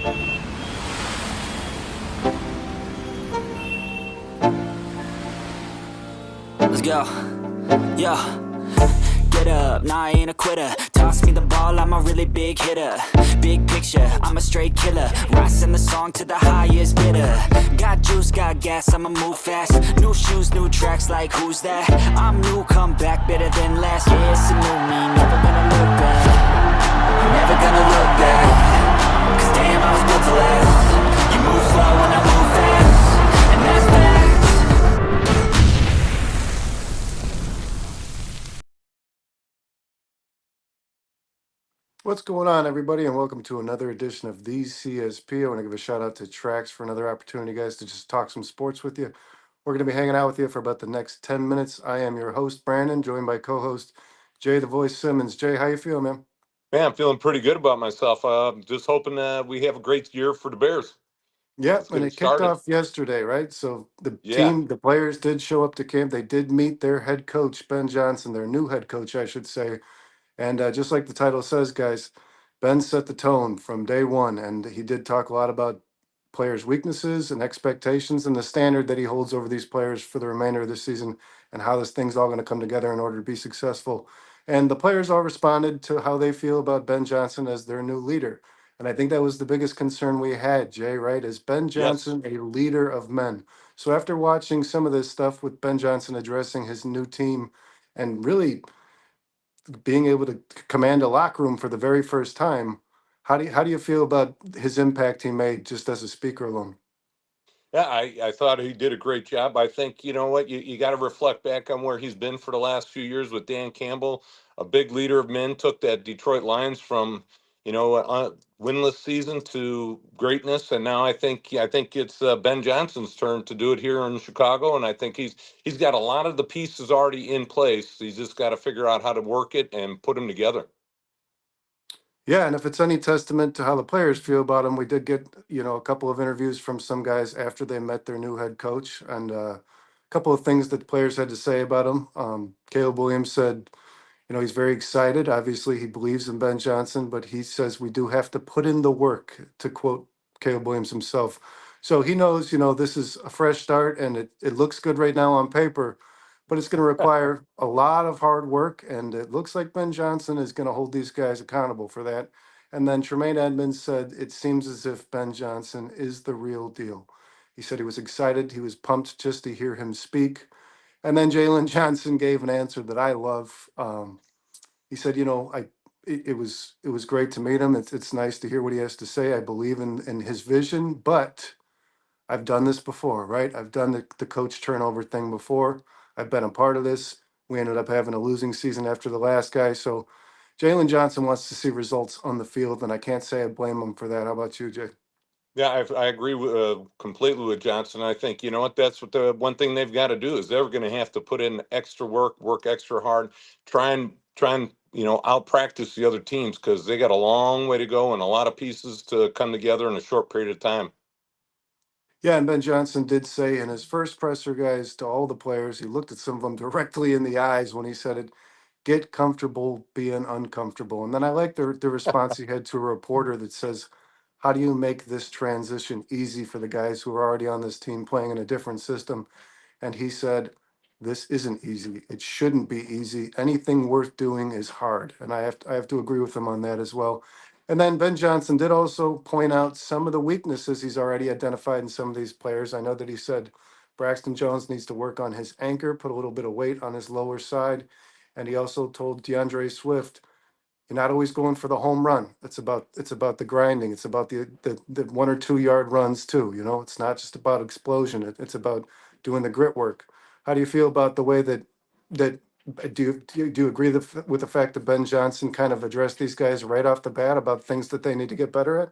Let's go. Yo. Get up, nah I ain't a quitter. Toss me the ball, I'm a really big hitter. Big picture, I'm a straight killer. Rising the song to the highest bidder. Got juice, got gas, I'ma move fast. New shoes, new tracks, like who's that? I'm new, come back, better than last. Yeah, it's a new me, never gonna look back. Never gonna look back. Cause damn, I was built to last. You move slow and I move fast. And that's facts. What's going on, everybody, and welcome to another edition of the CSP. I want to give a shout out to Trax for another opportunity, guys, to just talk some sports with you. We're going to be hanging out with you for about the next 10 minutes. I am your host, Brandon, joined by co-host Jay the Voice Simmons. Jay, how you feel, man? Man, I'm feeling pretty good about myself. Just hoping we have a great year for the Bears. Yep, Let's and get it it kicked started. off yesterday, right? So the Yeah, team, the players did show up to camp. They did meet their head coach, Ben Johnson, their new head coach, I should say. And just like the title says, guys, Ben set the tone from day one, and he did talk a lot about players' weaknesses and expectations and the standard that he holds over these players for the remainder of the season and how this thing's all going to come together in order to be successful. And the players all responded to how they feel about Ben Johnson as their new leader. And I think that was the biggest concern we had, Jay, right? Is Ben yes. Johnson a leader of men? So after watching some of this stuff with Ben Johnson addressing his new team and really being able to command a locker room for the very first time, how do you feel about his impact he made just as a speaker alone? Yeah, I thought he did a great job. I think, you know what, you got to reflect back on where he's been for the last few years with Dan Campbell, a big leader of men, took that Detroit Lions from, winless season to greatness. And now I think it's Ben Johnson's turn to do it here in Chicago. And I think he's got a lot of the pieces already in place. He's just got to figure out how to work it and put them together. Yeah, and if it's any testament to how the players feel about him, we did get, a couple of interviews from some guys after they met their new head coach, and a couple of things that the players had to say about him. Caleb Williams said, he's very excited. Obviously, he believes in Ben Johnson, but he says we do have to put in the work, to quote Caleb Williams himself. So he knows, this is a fresh start and it looks good right now on paper, but it's going to require a lot of hard work. And it looks like Ben Johnson is going to hold these guys accountable for that. And then Tremaine Edmunds said, it seems as if Ben Johnson is the real deal. He said he was excited. He was pumped just to hear him speak. And then Jaylon Johnson gave an answer that I love. He said, it was great to meet him. It's nice to hear what he has to say. I believe in his vision, but I've done this before, right? I've done the coach turnover thing before. I've been a part of this. We ended up having a losing season after the last guy. So Jaylon Johnson wants to see results on the field, and I can't say I blame him for that. How about you, Jay? Yeah, I agree completely with Johnson. I think, you know what, that's what the one thing they've got to do is they're going to have to put in extra work, work extra hard, try and out practice the other teams because they got a long way to go and a lot of pieces to come together in a short period of time. Yeah, and Ben Johnson did say in his first presser, guys, to all the players, he looked at some of them directly in the eyes when he said it, get comfortable being uncomfortable. And then I like the response he had to a reporter that says, how do you make this transition easy for the guys who are already on this team playing in a different system? And he said, this isn't easy. It shouldn't be easy. Anything worth doing is hard. And I have to agree with him on that as well. And then Ben Johnson did also point out some of the weaknesses he's already identified in some of these players. I know that he said Braxton Jones needs to work on his anchor, put a little bit of weight on his lower side. And he also told DeAndre Swift, you're not always going for the home run. It's about the grinding. It's about the 1 or 2 yard runs too. It's not just about explosion. It's about doing the grit work. How do you feel about the way that do you agree with the fact that Ben Johnson kind of addressed these guys right off the bat about things that they need to get better at?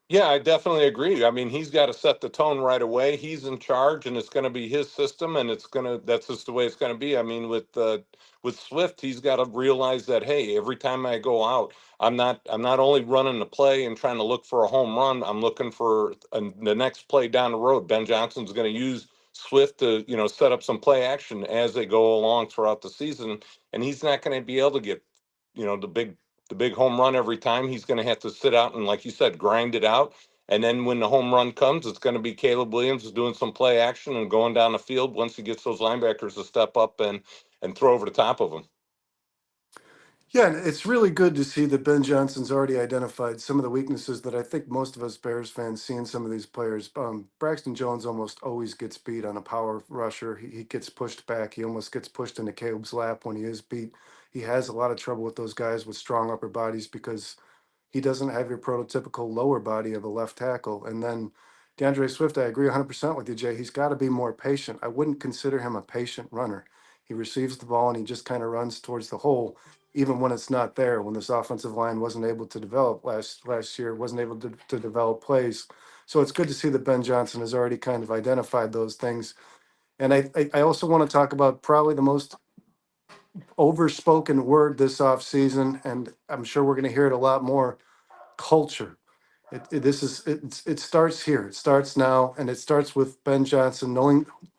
Yeah, I definitely agree. I mean, he's got to set the tone right away. He's in charge, and it's going to be his system, and that's just the way it's going to be. I mean, with Swift, he's got to realize that hey, every time I go out, I'm not only running the play and trying to look for a home run. I'm looking for the next play down the road. Ben Johnson's going to use Swift to set up some play action as they go along throughout the season, and he's not going to be able to get the big home run every time. He's going to have to sit out and, like you said, grind it out. And then when the home run comes, it's going to be Caleb Williams doing some play action and going down the field once he gets those linebackers to step up and throw over the top of him. Yeah, and it's really good to see that Ben Johnson's already identified some of the weaknesses that I think most of us Bears fans see in some of these players. Braxton Jones almost always gets beat on a power rusher. He gets pushed back. He almost gets pushed into Caleb's lap when he is beat. He has a lot of trouble with those guys with strong upper bodies because he doesn't have your prototypical lower body of a left tackle. And then DeAndre Swift, I agree 100% with you, Jay. He's got to be more patient. I wouldn't consider him a patient runner. He receives the ball and he just kind of runs towards the hole, even when it's not there. When this offensive line wasn't able to develop last year, wasn't able to develop plays. So it's good to see that Ben Johnson has already kind of identified those things. And I also want to talk about probably the most overspoken word this offseason, and I'm sure we're going to hear it a lot more: culture. It starts here. It starts now, and it starts with Ben Johnson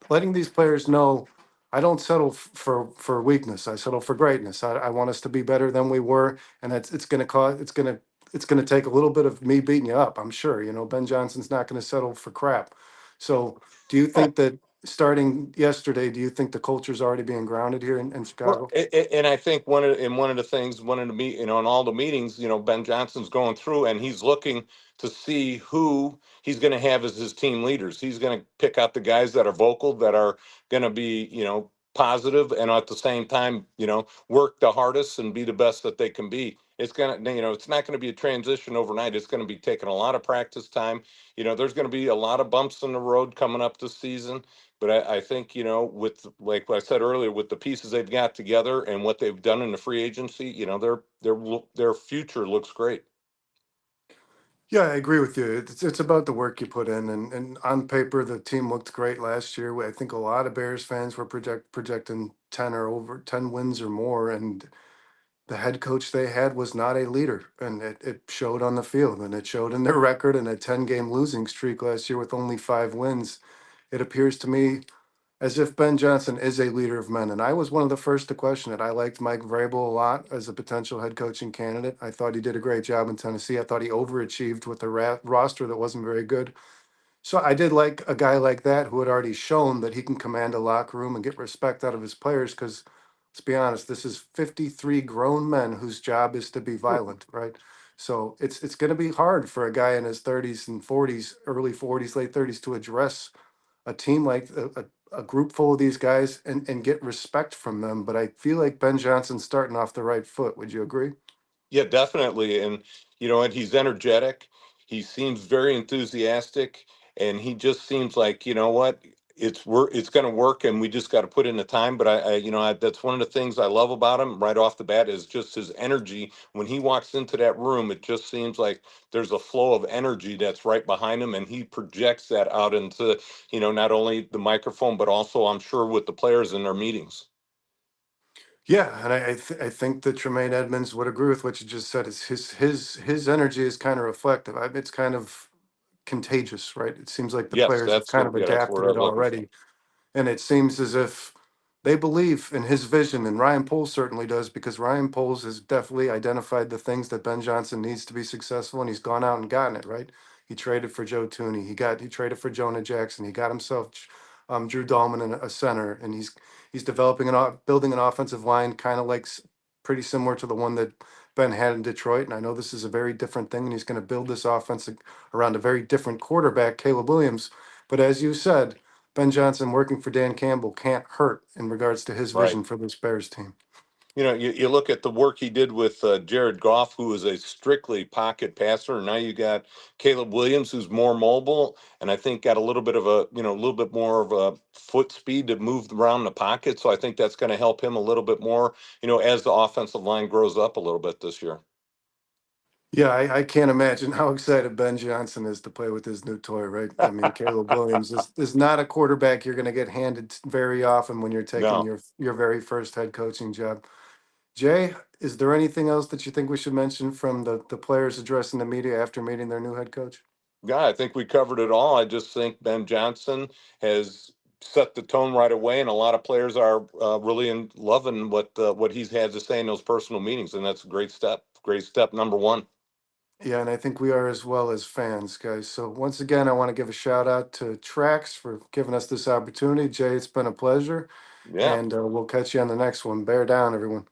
letting these players know, I don't settle for weakness. I settle for greatness. I want us to be better than we were, and it's going to cause it's going to take a little bit of me beating you up. I'm sure. Ben Johnson's not going to settle for crap. So, do you think that starting yesterday, do you think the culture's already being grounded here in Well, Chicago? and I think one of the things, one of the in all the meetings, Ben Johnson's going through and he's looking to see who he's going to have as his team leaders. He's going to pick out the guys that are vocal, that are going to be, positive, and at the same time, work the hardest and be the best that they can be. It's it's not going to be a transition overnight. It's going to be taking a lot of practice time. There's going to be a lot of bumps in the road coming up this season. But I think, with like what I said earlier, with the pieces they've got together and what they've done in the free agency, their future looks great. Yeah, I agree with you. It's about the work you put in, and on paper, the team looked great last year. I think a lot of Bears fans were projecting 10 wins or more, and the head coach they had was not a leader, and it showed on the field, and it showed in their record and a 10-game losing streak last year with only 5 wins. It appears to me as if Ben Johnson is a leader of men. And I was one of the first to question it. I liked Mike Vrabel a lot as a potential head coaching candidate. I thought he did a great job in Tennessee. I thought he overachieved with a roster that wasn't very good. So I did like a guy like that who had already shown that he can command a locker room and get respect out of his players. Because let's be honest, this is 53 grown men whose job is to be violent, right? So it's going to be hard for a guy in his 30s and 40s, early 40s, late 30s to address a team like a group full of these guys and get respect from them. But I feel like Ben Johnson's starting off the right foot. Would you agree? Yeah, definitely. And and he's energetic. He seems very enthusiastic, and he just seems like, what, it's going to work, and we just got to put in the time. But that's one of the things I love about him right off the bat is just his energy. When he walks into that room, it just seems like there's a flow of energy that's right behind him, and he projects that out into, not only the microphone, but also, I'm sure, with the players in their meetings. Yeah, and I think that Tremaine Edmunds would agree with what you just said. Is his energy is kind of reflective. It's kind of contagious, right? It seems like the Yes, players have kind of that's the adapted word I it was looking for. already. And it seems as if they believe in his vision, and Ryan Poles certainly does, because Ryan Poles has definitely identified the things that Ben Johnson needs to be successful, and he's gone out and gotten it, right. He traded for Joe Tooney. He traded for Jonah Jackson. He got himself Drew Dahlman in a center, and he's developing building an offensive line kind of like pretty similar to the one that Ben had in Detroit. And I know this is a very different thing, and he's going to build this offense around a very different quarterback, Caleb Williams. But as you said, Ben Johnson working for Dan Campbell can't hurt in regards to his Right. vision for this Bears team. You look at the work he did with Jared Goff, who is a strictly pocket passer. And now you got Caleb Williams, who's more mobile, and I think got a little bit of a little bit more of a foot speed to move around the pocket. So I think that's going to help him a little bit more, as the offensive line grows up a little bit this year. Yeah, I can't imagine how excited Ben Johnson is to play with his new toy, right? I mean, Caleb Williams is not a quarterback you're going to get handed very often when you're taking No. your very first head coaching job. Jay, is there anything else that you think we should mention from the players addressing the media after meeting their new head coach? Yeah, I think we covered it all. I just think Ben Johnson has set the tone right away, and a lot of players are really loving what he's had to say in those personal meetings, and that's a great step. Great step number one. Yeah, and I think we are as well as fans, guys. So once again, I want to give a shout out to Trax for giving us this opportunity. Jay, it's been a pleasure, Yeah. and we'll catch you on the next one. Bear down, everyone.